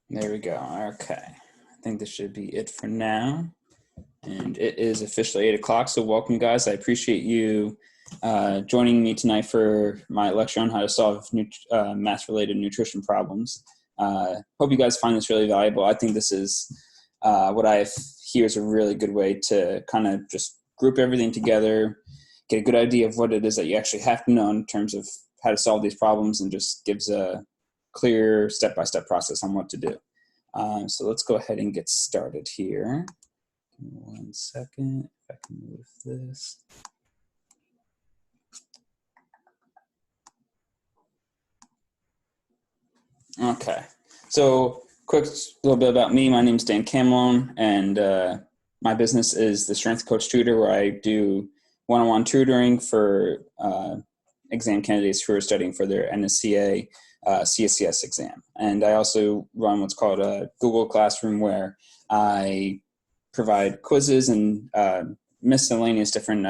There we go. Okay. I think this should be it for now. And it is officially 8 o'clock. So welcome, guys. I appreciate you joining me tonight for my lecture on how to solve math-related nutrition problems. Hope you guys find this really valuable. I think this is what I hear is a really good way to kind of just group everything together, get a good idea of what it is that you actually have to know in terms of how to solve these problems, and just gives a clear step-by-step process on what to do. So let's go ahead and get started here. Give me 1 second, if I can move this. Okay, so quick little bit about me. My name is Dan Camlone, and my business is the Strength Coach Tutor, where I do one-on-one tutoring for exam candidates who are studying for their NSCA CSCS exam. And I also run what's called a Google Classroom, where I provide quizzes and miscellaneous different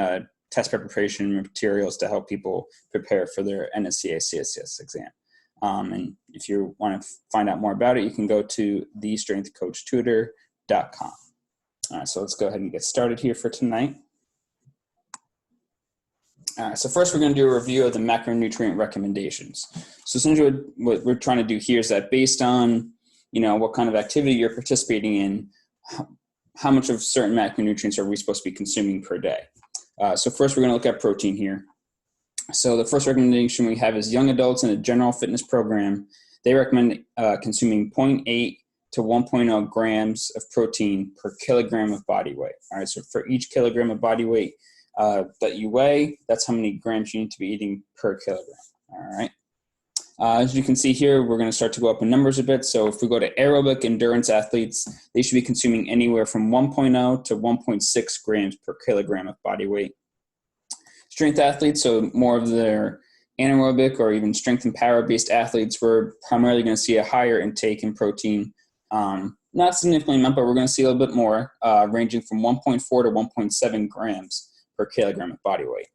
test preparation materials to help people prepare for their NSCA CSCS exam. And if you want to find out more about it, you can go to thestrengthcoachtutor.com. All right, so let's go ahead and get started here for tonight. All right, so first we're going to do a review of the macronutrient recommendations. So essentially what we're trying to do here is that based on, what kind of activity you're participating in, how much of certain macronutrients are we supposed to be consuming per day. So first we're going to look at protein here. So the first recommendation we have is young adults in a general fitness program. They recommend consuming 0.8 to 1.0 grams of protein per kilogram of body weight. All right, so for each kilogram of body weight that you weigh, that's how many grams you need to be eating per kilogram. All right. As you can see here, we're going to start to go up in numbers a bit. So if we go to aerobic endurance athletes, they should be consuming anywhere from 1.0 to 1.6 grams per kilogram of body weight. Strength athletes, so more of their anaerobic or even strength and power-based athletes, we're primarily going to see a higher intake in protein. Not significantly, but we're going to see a little bit more, ranging from 1.4 to 1.7 grams per kilogram of body weight.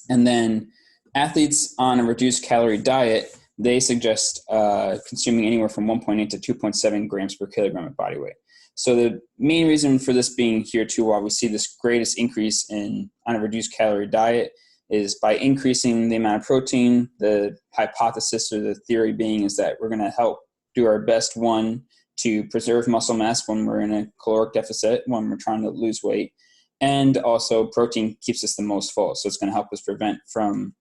And then athletes on a reduced calorie diet, they suggest consuming anywhere from 1.8 to 2.7 grams per kilogram of body weight. So the main reason for this being here too, while we see this greatest increase on a reduced calorie diet, is by increasing the amount of protein. The hypothesis or the theory being is that we're going to help do our best, one, to preserve muscle mass when we're in a caloric deficit, when we're trying to lose weight. And also protein keeps us the most full. So it's going to help us prevent from,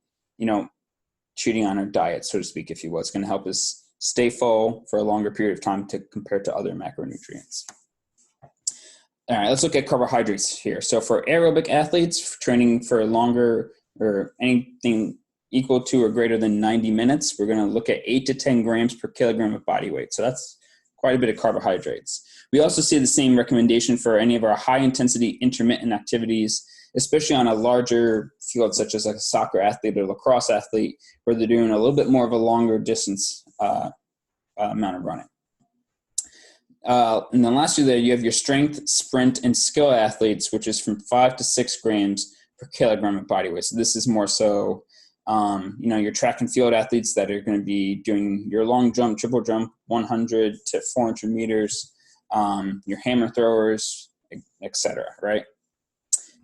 cheating on our diet, so to speak, if you will. It's going to help us stay full for a longer period of time compared to other macronutrients. All right, let's look at carbohydrates here. So for aerobic athletes training for longer or anything equal to or greater than 90 minutes, we're going to look at 8 to 10 grams per kilogram of body weight. So that's quite a bit of carbohydrates. We also see the same recommendation for any of our high-intensity intermittent activities, especially on a larger field such as like a soccer athlete or lacrosse athlete, where they're doing a little bit more of a longer distance amount of running. And then lastly there, you have your strength, sprint, and skill athletes, which is from 5 to 6 grams per kilogram of body weight. So this is more so, your track and field athletes that are going to be doing your long jump, triple jump, 100 to 400 meters, your hammer throwers, etc., right?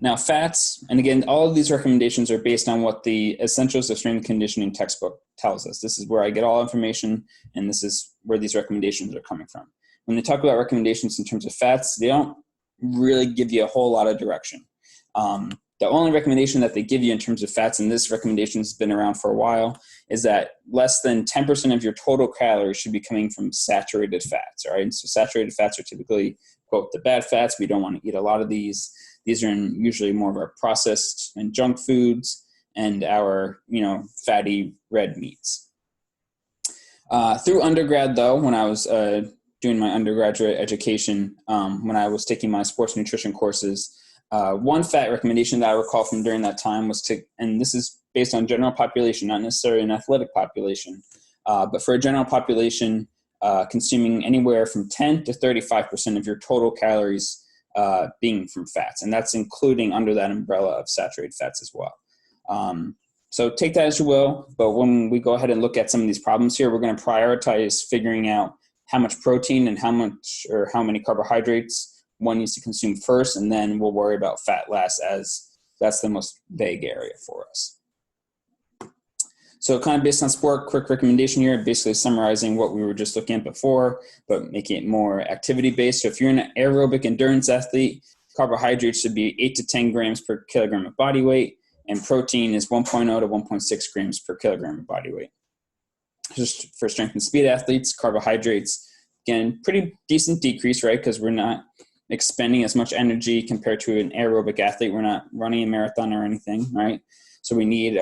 Now fats, and again, all of these recommendations are based on what the Essentials of Strength and Conditioning textbook tells us. This is where I get all information, and this is where these recommendations are coming from. When they talk about recommendations in terms of fats, they don't really give you a whole lot of direction. The only recommendation that they give you in terms of fats, and this recommendation has been around for a while, is that less than 10% of your total calories should be coming from saturated fats, all right? So saturated fats are typically, quote, the bad fats. We don't want to eat a lot of these. These are in usually more of our processed and junk foods and our, fatty red meats. Through undergrad, though, when I was doing my undergraduate education, when I was taking my sports nutrition courses, one fat recommendation that I recall from during that time was and this is based on general population, not necessarily an athletic population, but for a general population, consuming anywhere from 10 to 35% of your total calories being from fats. And that's including under that umbrella of saturated fats as well. So take that as you will, but when we go ahead and look at some of these problems here, we're going to prioritize figuring out how much protein and how many carbohydrates one needs to consume first, and then we'll worry about fat last, as that's the most vague area for us. So kind of based on sport, quick recommendation here, basically summarizing what we were just looking at before, but making it more activity-based. So if you're an aerobic endurance athlete, carbohydrates should be 8 to 10 grams per kilogram of body weight, and protein is 1.0 to 1.6 grams per kilogram of body weight. Just for strength and speed athletes, carbohydrates, again, pretty decent decrease, right? Because we're not expending as much energy compared to an aerobic athlete. We're not running a marathon or anything, right? So we need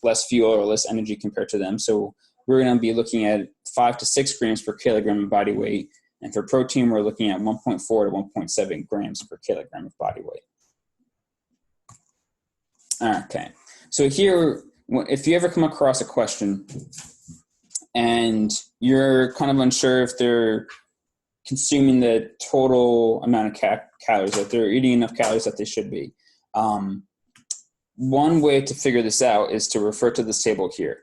less fuel or less energy compared to them. So we're going to be looking at 5 to 6 grams per kilogram of body weight. And for protein, we're looking at 1.4 to 1.7 grams per kilogram of body weight. Okay. So here, if you ever come across a question and you're kind of unsure if they're consuming the total amount of calories, that they're eating enough calories that they should be, one way to figure this out is to refer to this table here.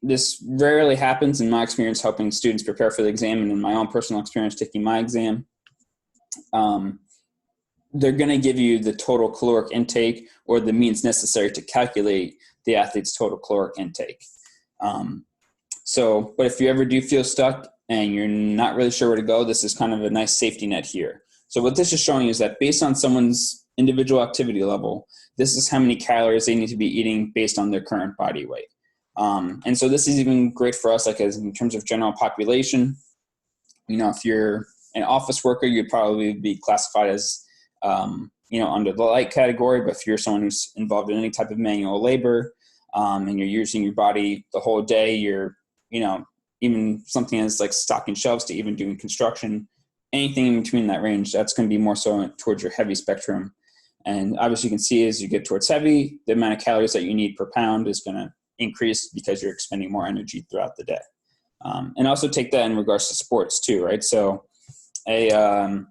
This rarely happens in my experience helping students prepare for the exam, and in my own personal experience taking my exam. They're going to give you the total caloric intake or the means necessary to calculate the athlete's total caloric intake. But if you ever do feel stuck and you're not really sure where to go, this is kind of a nice safety net here. So what this is showing is that based on someone's individual activity level, this is how many calories they need to be eating based on their current body weight. And so this is even great for us, like as in terms of general population. You know, if you're an office worker, you'd probably be classified as, under the light category. But if you're someone who's involved in any type of manual labor, and you're using your body the whole day, you're, even something as like stocking shelves to even doing construction, anything in between that range, that's going to be more so towards your heavy spectrum. And obviously you can see as you get towards heavy, the amount of calories that you need per pound is going to increase because you're expending more energy throughout the day. And also take that in regards to sports too, right? So a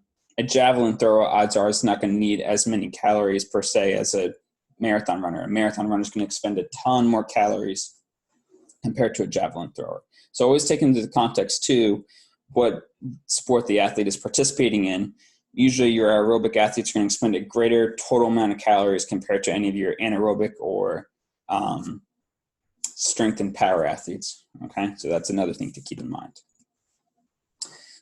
javelin thrower, odds are, is not going to need as many calories per se as a marathon runner. A marathon runner is going to expend a ton more calories compared to a javelin thrower. So always take into the context too what sport the athlete is participating in. Usually your aerobic athletes are going to expend a greater total amount of calories compared to any of your anaerobic or strength and power athletes. Okay, so that's another thing to keep in mind.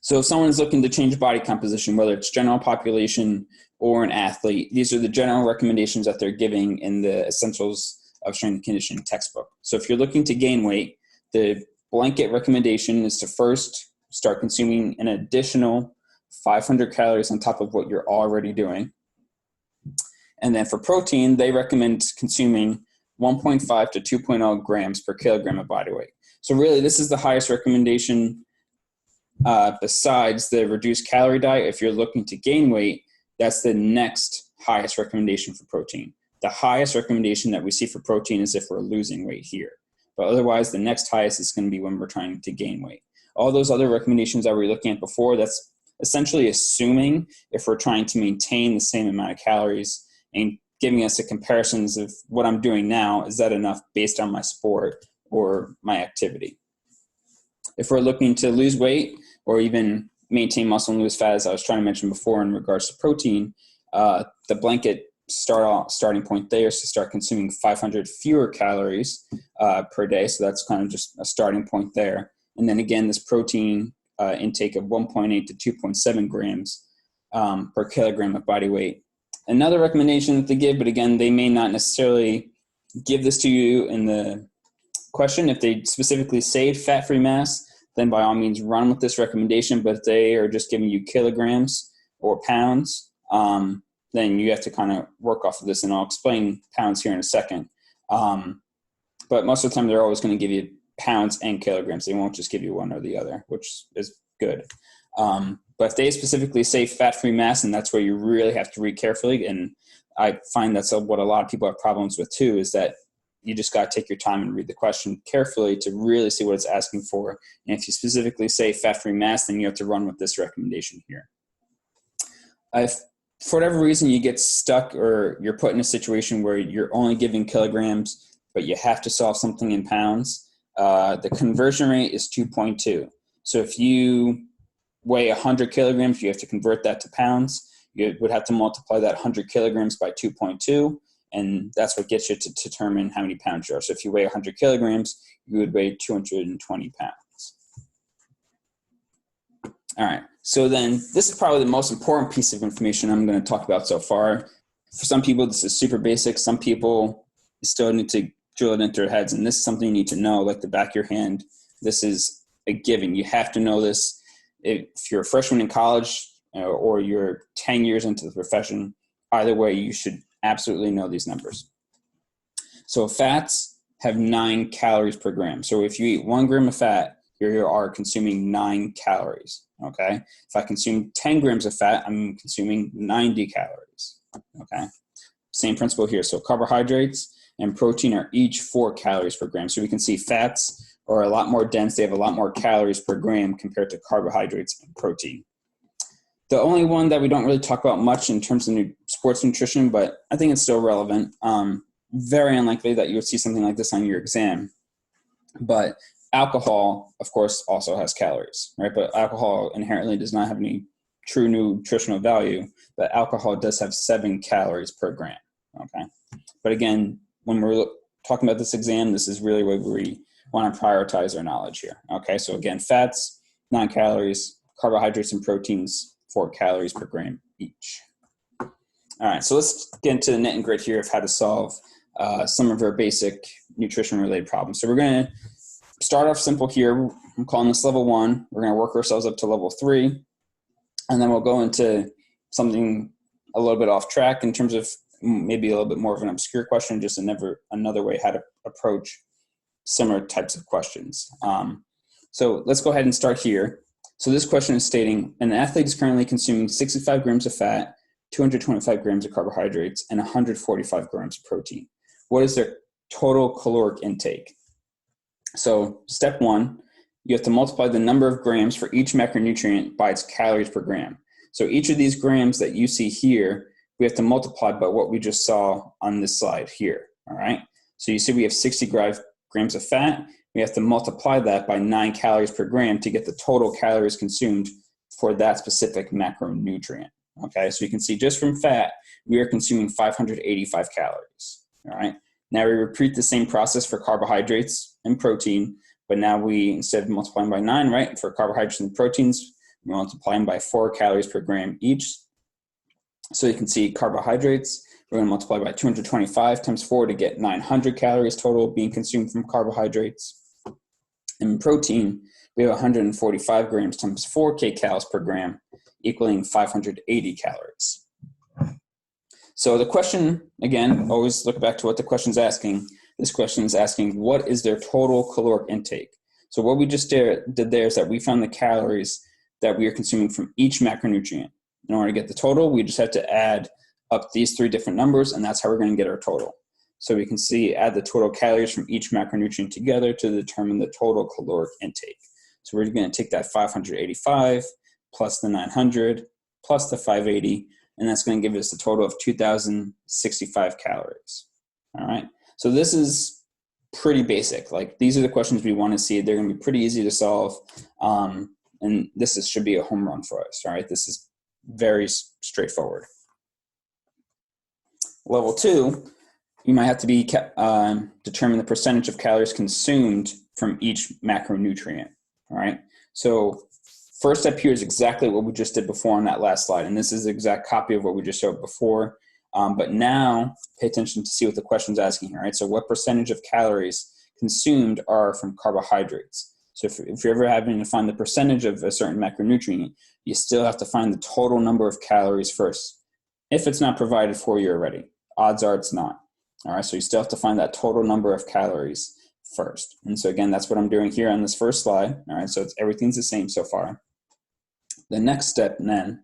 So if someone is looking to change body composition, whether it's general population or an athlete, these are the general recommendations that they're giving in the Essentials of Strength and Conditioning textbook. So if you're looking to gain weight, the blanket recommendation is to first start consuming an additional 500 calories on top of what you're already doing. And then for protein, they recommend consuming 1.5 to 2.0 grams per kilogram of body weight. So really, this is the highest recommendation besides the reduced calorie diet. If you're looking to gain weight, that's the next highest recommendation for protein. The highest recommendation that we see for protein is if we're losing weight here. But otherwise, the next highest is going to be when we're trying to gain weight. All those other recommendations that we were looking at before, that's essentially assuming if we're trying to maintain the same amount of calories and giving us a comparisons of what I'm doing now, is that enough based on my sport or my activity? If we're looking to lose weight or even maintain muscle and lose fat, as I was trying to mention before in regards to protein, the blanket starting point there is to start consuming 500 fewer calories per day. So that's kind of just a starting point there. And then again, this protein intake of 1.8 to 2.7 grams per kilogram of body weight. Another recommendation that they give, but again, they may not necessarily give this to you in the question. If they specifically say fat-free mass, then by all means run with this recommendation. But if they are just giving you kilograms or pounds, then you have to kind of work off of this, and I'll explain pounds here in a second. But most of the time, they're always going to give you pounds and kilograms. They won't just give you one or the other, which is good. But if they specifically say fat-free mass, and that's where you really have to read carefully, and I find that's what a lot of people have problems with too, is that you just got to take your time and read the question carefully to really see what it's asking for. And if you specifically say fat-free mass, then you have to run with this recommendation here. If for whatever reason you get stuck or you're put in a situation where you're only giving kilograms, but you have to solve something in pounds, the conversion rate is 2.2. So if you weigh 100 kilograms, you have to convert that to pounds. You would have to multiply that 100 kilograms by 2.2, and that's what gets you to determine how many pounds you are. So if you weigh 100 kilograms, you would weigh 220 pounds. All right, so then this is probably the most important piece of information I'm going to talk about so far. For some people, this is super basic. Some people still need to drill it into their heads, and this is something you need to know, like the back of your hand. This is a given. You have to know this. If you're a freshman in college or you're 10 years into the profession, either way, you should absolutely know these numbers. So fats have 9 calories per gram. So if you eat 1 gram of fat, you are consuming 9 calories, okay? If I consume 10 grams of fat, I'm consuming 90 calories, okay? Same principle here. So carbohydrates and protein are each 4 calories per gram. So we can see fats are a lot more dense. They have a lot more calories per gram compared to carbohydrates and protein. The only one that we don't really talk about much in terms of sports nutrition, but I think it's still relevant. Very unlikely that you would see something like this on your exam. But alcohol, of course, also has calories, right? But alcohol inherently does not have any true nutritional value. But alcohol does have 7 calories per gram, okay? But again, when we're talking about this exam, this is really where we want to prioritize our knowledge here, okay? So again, fats, 9 calories, carbohydrates and proteins, 4 calories per gram each. All right, so let's get into the nit and grit here of how to solve some of our basic nutrition-related problems. So we're going to start off simple here. I'm calling this level 1. We're going to work ourselves up to level 3, and then we'll go into something a little bit off track in terms of maybe a little bit more of an obscure question, just another way how to approach similar types of questions. So let's go ahead and start here. So this question is stating, an athlete is currently consuming 65 grams of fat, 225 grams of carbohydrates, and 145 grams of protein. What is their total caloric intake? So step 1, you have to multiply the number of grams for each macronutrient by its calories per gram. So each of these grams that you see here, we have to multiply by what we just saw on this slide here, all right? So you see we have 60 grams of fat. We have to multiply that by 9 calories per gram to get the total calories consumed for that specific macronutrient, okay? So you can see just from fat, we are consuming 585 calories, all right? Now we repeat the same process for carbohydrates and protein, but now we, instead of multiplying by 9, right, for carbohydrates and proteins, we're multiplying by 4 calories per gram each. So you can see carbohydrates, we're going to multiply by 225 times 4 to get 900 calories total being consumed from carbohydrates. And protein, we have 145 grams times 4 kcals per gram, equaling 580 calories. So the question, again, always look back to what the question's asking. This question is asking, what is their total caloric intake? So what we just did there is that we found the calories that we are consuming from each macronutrient. In order to get the total, we just have to add up these 3 different numbers, and that's how we're going to get our total. So we can see, add the total calories from each macronutrient together to determine the total caloric intake. So we're going to take that 585 plus the 900 plus the 580, and that's going to give us a total of 2,065 calories. All right. So this is pretty basic. Like, these are the questions we want to see. They're going to be pretty easy to solve. And this should be a home run for us. All right. This is very straightforward. Level 2, you might have to be determine the percentage of calories consumed from each macronutrient. All right. So first step here is exactly what we just did before on that last slide. And this is the exact copy of what we just showed before. But now pay attention to see what the question's asking here, right? So what percentage of calories consumed are from carbohydrates? So if you're ever having to find the percentage of a certain macronutrient, you still have to find the total number of calories first. If it's not provided for you already, odds are it's not. All right, so you still have to find that total number of calories first. And so again, that's what I'm doing here on this first slide. All right, so everything's the same so far. The next step then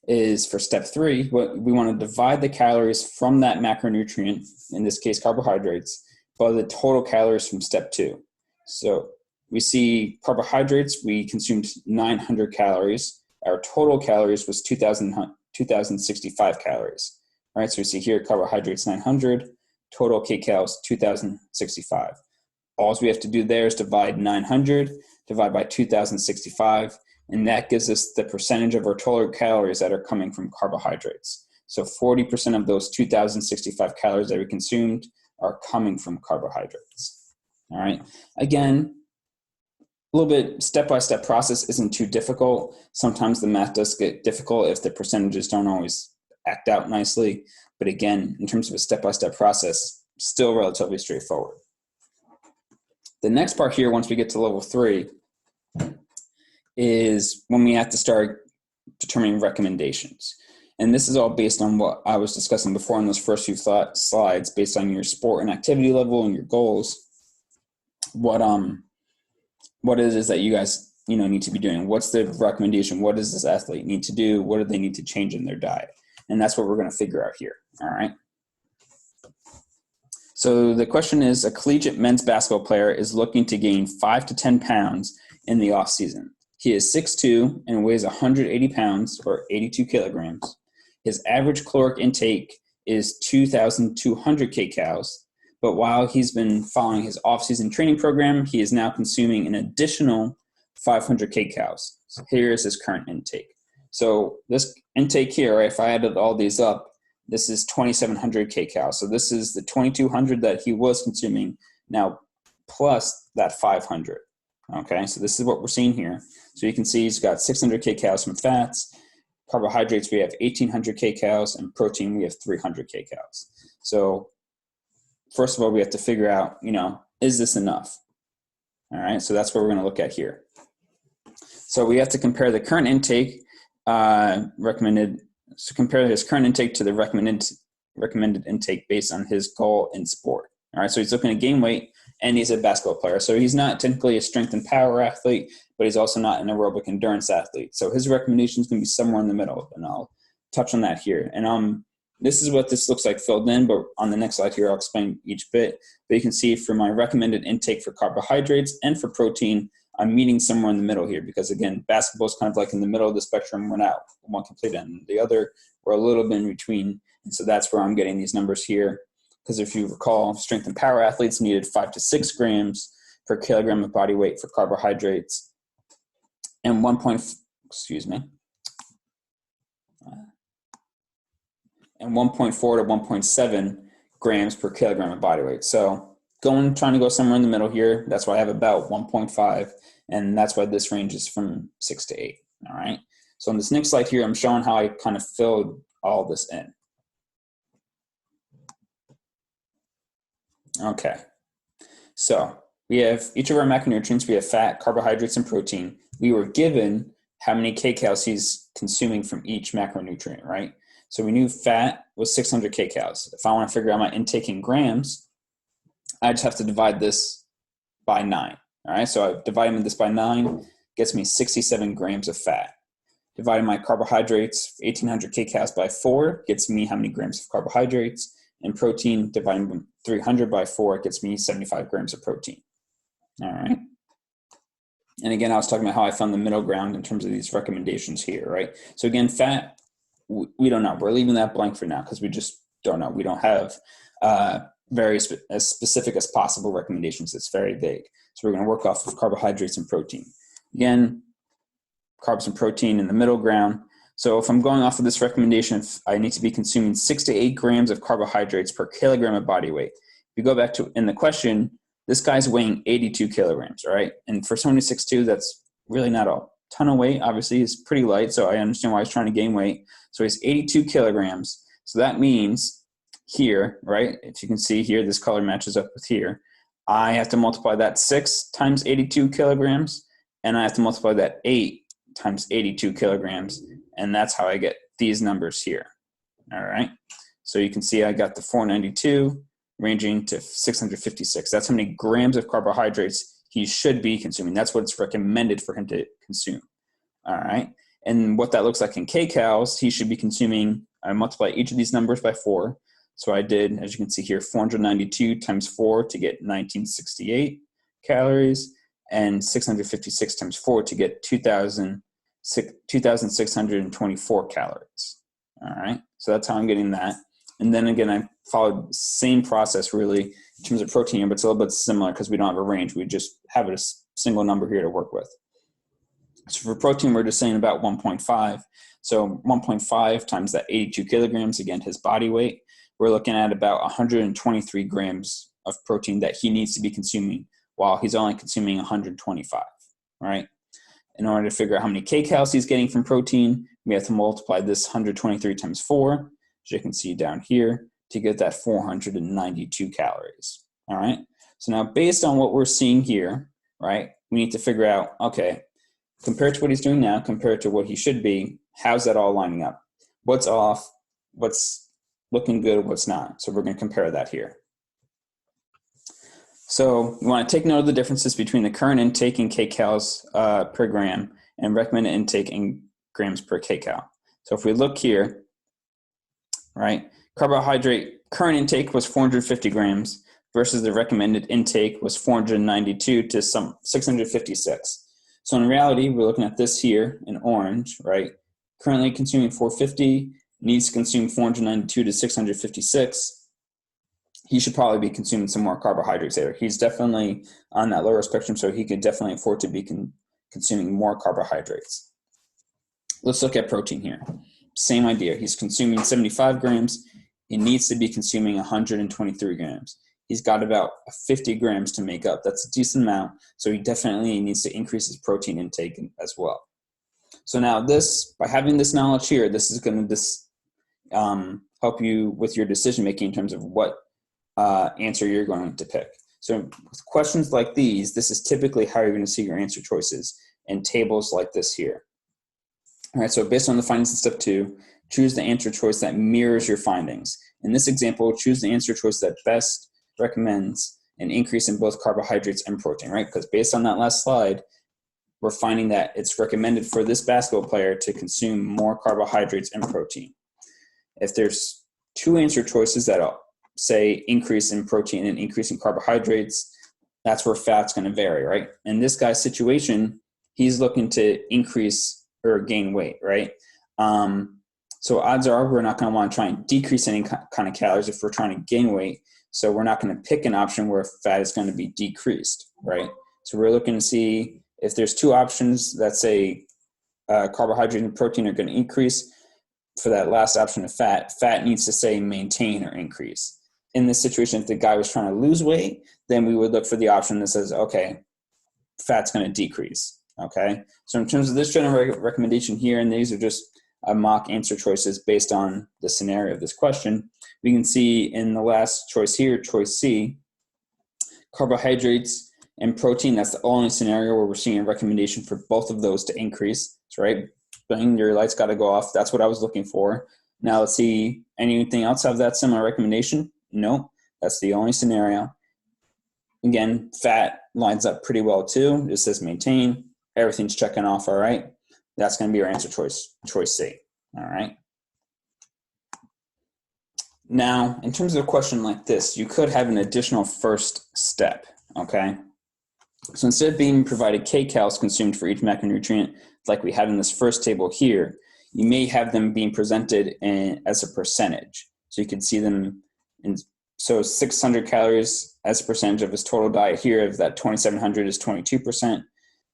is for step 3, we want to divide the calories from that macronutrient, in this case carbohydrates, by the total calories from step 2. So we see carbohydrates, we consumed 900 calories. Our total calories was 2,065 calories. All right, so we see here carbohydrates 900, total kcals 2,065. All we have to do there is divide 900, divide by 2,065, and that gives us the percentage of our total calories that are coming from carbohydrates. So 40% of those 2,065 calories that we consumed are coming from carbohydrates. All right. Again, a little bit step-by-step process isn't too difficult. Sometimes the math does get difficult if the percentages don't always act out nicely. But again, in terms of a step-by-step process, still relatively straightforward. The next part here, once we get to level 3, is when we have to start determining recommendations. And this is all based on what I was discussing before in those first few slides, based on your sport and activity level and your goals. What it is that you guys need to be doing. What's the recommendation? What does this athlete need to do? What do they need to change in their diet? And that's what we're going to figure out here. All right. So the question is, a collegiate men's basketball player is looking to gain 5 to 10 pounds in the off season. He is 6'2" and weighs 180 pounds or 82 kilograms. His average caloric intake is 2,200 kcals, but while he's been following his off-season training program, he is now consuming an additional 500 kcals. So here is his current intake. So this intake here, if I added all these up, this is 2,700 kcals. So this is the 2,200 that he was consuming now plus that 500. Okay, so this is what we're seeing here. So you can see he's got 600 kcals from fats. Carbohydrates, we have 1,800 kcals, and protein, we have 300 kcals. So first of all, we have to figure out, is this enough? All right, so that's what we're going to look at here. So we have to compare the current intake recommended. So compare his current intake to the recommended intake based on his goal in sport. All right, so he's looking at gain weight, and he's a basketball player. So he's not technically a strength and power athlete, but he's also not an aerobic endurance athlete. So his recommendation is going to be somewhere in the middle, and I'll touch on that here. And this is what this looks like filled in, but on the next slide here, I'll explain each bit. But you can see for my recommended intake for carbohydrates and for protein, I'm meeting somewhere in the middle here because, again, basketball is kind of like in the middle of the spectrum. We're not one complete end and the other. We're a little bit in between. And so that's where I'm getting these numbers here. Because if you recall, strength and power athletes needed 5 to 6 grams per kilogram of body weight for carbohydrates and 1.4 to 1.7 grams per kilogram of body weight. So trying to go somewhere in the middle here. That's why I have about 1.5, and that's why this range is from 6 to 8. All right. So on this next slide here, I'm showing how I kind of filled all this in. Okay. So we have each of our macronutrients. We have fat, carbohydrates, and protein. We were given how many kcals he's consuming from each macronutrient, right? So we knew fat was 600 kcals. If I want to figure out my intake in grams, I just have to divide this by 9. All right, so I divide this by 9, gets me 67 grams of fat. Dividing my carbohydrates, 1,800 kcals by 4, gets me how many grams of carbohydrates. And protein, dividing 300 by 4, gets me 75 grams of protein. All right. And again, I was talking about how I found the middle ground in terms of these recommendations here, right? So again, fat, we don't know. We're leaving that blank for now because we just don't know. We don't have as specific as possible recommendations. It's very vague. So we're going to work off of carbohydrates and protein. Again, carbs and protein in the middle ground. So if I'm going off of this recommendation, I need to be consuming 6 to 8 grams of carbohydrates per kilogram of body weight. If you go back to in the question, this guy's weighing 82 kilograms, right? And for someone who's 6'2", that's really not a ton of weight. Obviously, he's pretty light, so I understand why he's trying to gain weight. So he's 82 kilograms. So that means here, right, if you can see here, this color matches up with here. I have to multiply that 6 times 82 kilograms, and I have to multiply that 8 times 82 kilograms. And that's how I get these numbers here. All right. So you can see I got the 492 ranging to 656. That's how many grams of carbohydrates he should be consuming. That's what's recommended for him to consume. All right. And what that looks like in kcals, he should be consuming, I multiply each of these numbers by 4. So I did, as you can see here, 492 times 4 to get 1968 calories and 656 times 4 to get 2,624 calories. All right, so that's how I'm getting that. And then again, I followed the same process really in terms of protein here, but it's a little bit similar because we don't have a range. We just have a single number here to work with. So for protein, we're just saying about 1.5. So 1.5 times that 82 kilograms, again, his body weight, we're looking at about 123 grams of protein that he needs to be consuming while he's only consuming 125, right? In order to figure out how many kcals he's getting from protein, we have to multiply this 123 times 4, as you can see down here, to get that 492 calories, all right? So now based on what we're seeing here, right, we need to figure out, okay, compared to what he's doing now, compared to what he should be, how's that all lining up? What's off? What's looking good? What's not? So we're going to compare that here. So you want to take note of the differences between the current intake in kcals per gram and recommended intake in grams per kcal. So if we look here, right, carbohydrate current intake was 450 grams versus the recommended intake was 492 to 656. So in reality, we're looking at this here in orange, right? Currently consuming 450, needs to consume 492 to 656. He should probably be consuming some more carbohydrates there. He's definitely on that lower spectrum, so he could definitely afford to be consuming more carbohydrates. Let's look at protein here. Same idea. He's consuming 75 grams. He needs to be consuming 123 grams. He's got about 50 grams to make up. That's a decent amount, so he definitely needs to increase his protein intake as well. So now this, by having this knowledge here, this is going to help you with your decision making in terms of what answer you're going to pick. So with questions like these, this is typically how you're going to see your answer choices in tables like this here. All right, so based on the findings in step 2, choose the answer choice that mirrors your findings. In this example, choose the answer choice that best recommends an increase in both carbohydrates and protein, right? Because based on that last slide, we're finding that it's recommended for this basketball player to consume more carbohydrates and protein. If there's 2 answer choices that say increase in protein and increase in carbohydrates, that's where fat's going to vary, right? In this guy's situation, he's looking to increase or gain weight, right? So odds are we're not going to want to try and decrease any kind of calories if we're trying to gain weight. So we're not going to pick an option where fat is going to be decreased, right? So we're looking to see if there's 2 options that say carbohydrate and protein are going to increase. For that last option of fat needs to say maintain or increase. In this situation, if the guy was trying to lose weight, then we would look for the option that says, okay, fat's going to decrease, okay? So in terms of this general recommendation here, and these are just mock answer choices based on the scenario of this question, we can see in the last choice here, choice C, carbohydrates and protein, that's the only scenario where we're seeing a recommendation for both of those to increase. That's right. Bang, your lights got to go off. That's what I was looking for. Now let's see, anything else have that similar recommendation? No, that's the only scenario. Again, fat lines up pretty well too. It says maintain. Everything's checking off all right. That's going to be our answer choice C. All right. Now, in terms of a question like this, you could have an additional first step, okay? So instead of being provided kcals consumed for each macronutrient, like we had in this first table here, you may have them being presented as a percentage. So you could see them in, so 600 calories as a percentage of his total diet here, of that 2,700 is 22%,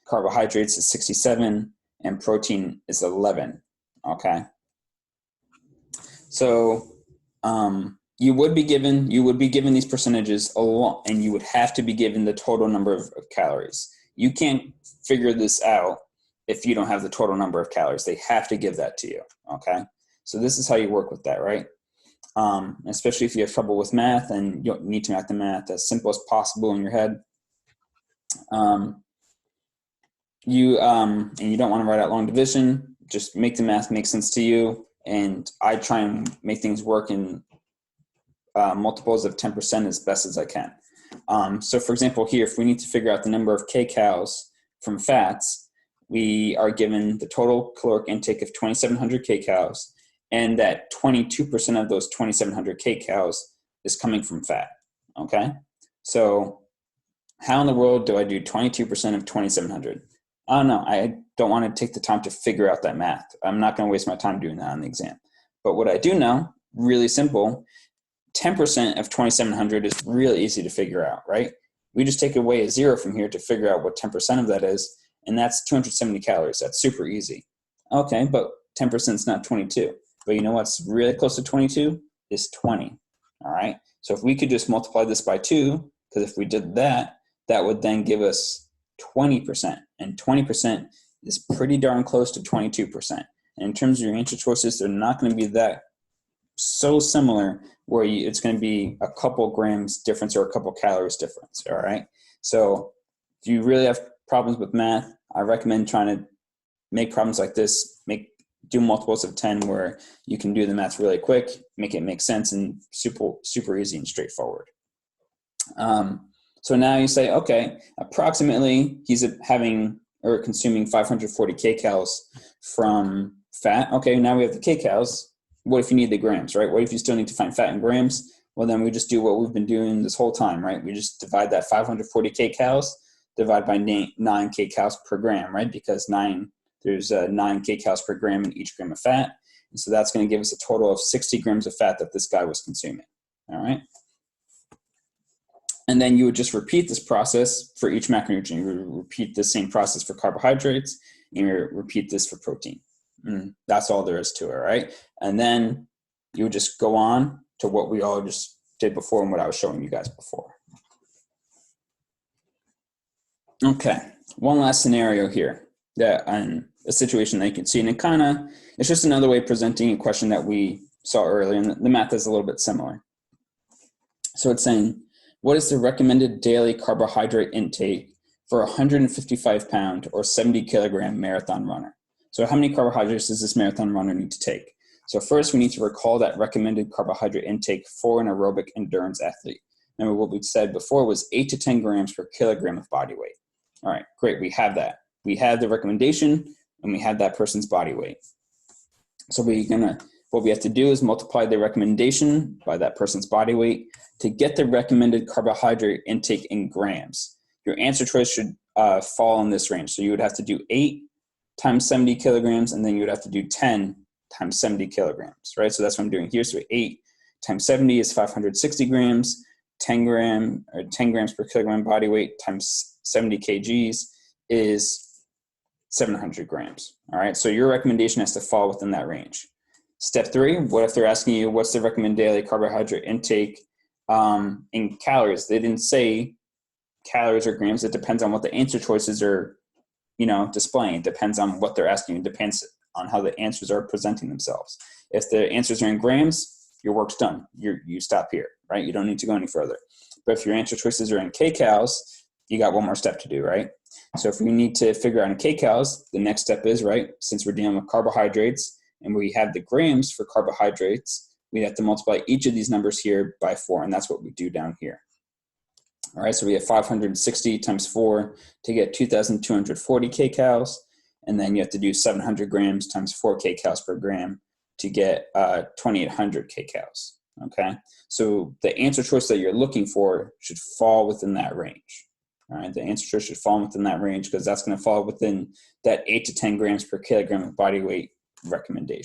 carbohydrates is 67, and protein is 11, okay? So you would be given these percentages along, and you would have to be given the total number of calories. You can't figure this out if you don't have the total number of calories. They have to give that to you, okay? So this is how you work with that, right? Especially if you have trouble with math and you need to make the math as simple as possible in your head. And you don't want to write out long division, just make the math make sense to you. And I try and make things work in multiples of 10% as best as I can. So for example, here, if we need to figure out the number of kcals from fats, we are given the total caloric intake of 2,700 kcals, and that 22% of those 2,700 kcals is coming from fat, okay? So how in the world do I do 22% of 2,700? I don't know. I don't want to take the time to figure out that math. I'm not going to waste my time doing that on the exam. But what I do know really simple. 10% of 2,700 is really easy to figure out, right? We just take away a 0 from here to figure out what 10% of that is, and that's 270 calories. That's super easy. Okay, but 10% is not 22. But you know what's really close to 22 is 20, all right? So if we could just multiply this by 2, because if we did that, that would then give us 20%, and 20% is pretty darn close to 22%. And in terms of your answer choices, they're not going to be that so similar where it's going to be a couple grams difference or a couple calories difference, all right? So if you really have problems with math, I recommend trying to make problems like this, do multiples of 10 where you can do the math really quick, make it make sense, and super easy and straightforward. So now you say, okay, approximately he's having or consuming 540 kcals from fat. Okay, now we have the kcals. What if you need the grams, right? What if you still need to find fat in grams? Well, then we just do what we've been doing this whole time, right? We just divide that 540 kcals, divide by 9 kcals per gram, right? Because there's 9 kcals per gram in each gram of fat. And so that's going to give us a total of 60 grams of fat that this guy was consuming, all right? And then you would just repeat this process for each macronutrient. You would repeat the same process for carbohydrates, and you repeat this for protein. That's all there is to it, right? And then you would just go on to what we all just did before and what I was showing you guys before. Okay, one last scenario here, a situation that you can see, and it's just another way of presenting a question that we saw earlier, and the math is a little bit similar. So it's saying, what is the recommended daily carbohydrate intake for a 155-pound or 70-kilogram marathon runner? So how many carbohydrates does this marathon runner need to take? So first, we need to recall that recommended carbohydrate intake for an aerobic endurance athlete. Remember what we said before was 8 to 10 grams per kilogram of body weight. All right, great, we have that. We have the recommendation, and we have that person's body weight. So what we have to do is multiply the recommendation by that person's body weight to get the recommended carbohydrate intake in grams. Your answer choice should fall in this range. So you would have to do 8 times 70 kilograms, and then you would have to do 10 times 70 kilograms, right? So that's what I'm doing here. So 8 times 70 is 560 grams, 10 grams per kilogram body weight times 70 kgs is 700 grams, all right? So your recommendation has to fall within that range. Step 3, what if they're asking you what's the recommended daily carbohydrate intake in calories? They didn't say calories or grams. It depends on what the answer choices are, displaying. It depends on what they're asking. It depends on how the answers are presenting themselves. If the answers are in grams, your work's done. You stop here, right? You don't need to go any further. But if your answer choices are in kcals, you got one more step to do, right? So if we need to figure out in kcals, the next step is, right, since we're dealing with carbohydrates and we have the grams for carbohydrates, we have to multiply each of these numbers here by 4, and that's what we do down here. All right, so we have 560 times 4 to get 2,240 kcals, and then you have to do 700 grams times 4 kcals per gram to get 2,800 kcals, okay? So the answer choice that you're looking for should fall within that range, all right? The answer choice should fall within that range because that's gonna fall within that 8 to 10 grams per kilogram of body weight recommendation.